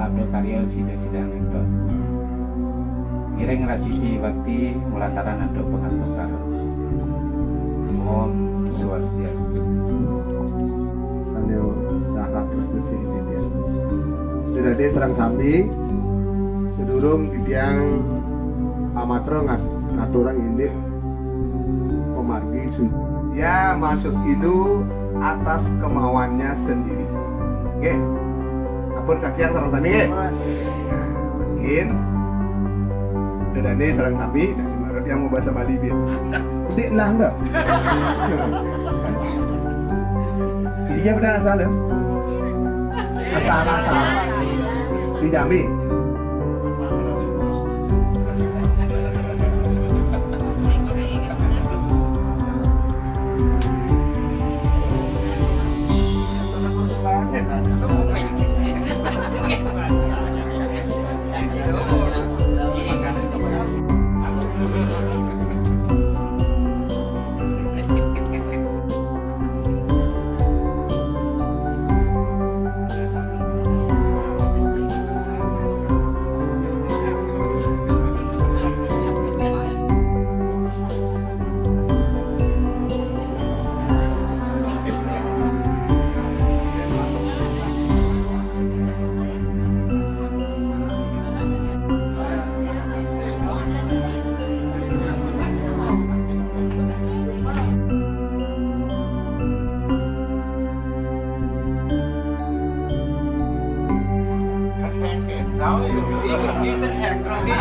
Labdo karya sidang itu ireng rajiji bakti mulantaran ando pengastosan Om Swastiastu Sanyo dahak prestasi ini dia Dedade serang sambi sedurung tiang amateur ngaturang ini pemargi dia masuk itu atas kemauannya sendiri. Oke. Pun saksian sarang sami mungkin Dedane sarang sami dan Marut yang mau bahasa Bali dia pasti lah enggak dia benar asal ya asal di Jambi Đó, ví dụ đi sẽ hẹn rồi đi